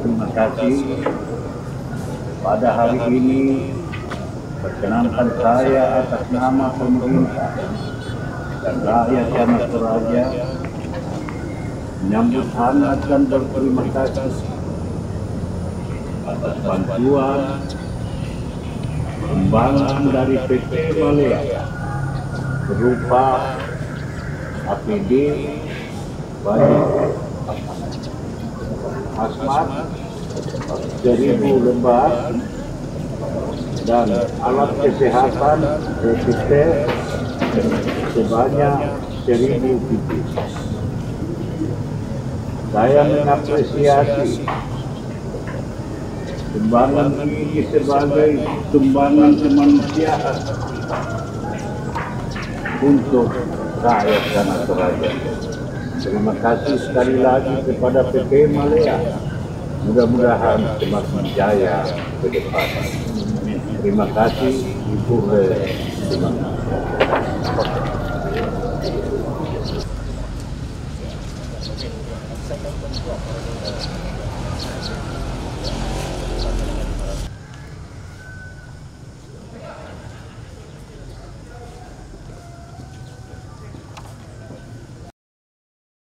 Terima kasih. Pada hari ini perkenankan saya atas nama pemerintah dan rakyat Tana Toraja menyambut hangat dan berterima kasih atas bantuan sumbangan dari PT Malea berupa APD, baju, Hazmat, 1000 lembar, dan alat kesehatan rapid test sebanyak 1000 biji. Saya mengapresiasi sumbangan ini sebagai sumbangan kemanusiaan untuk rakyat Tana Toraja. Terima kasih sekali lagi kepada PT Malea. Mudah-mudahan semakin jaya ke depan. Terima kasih, Ibu. Terima kasih.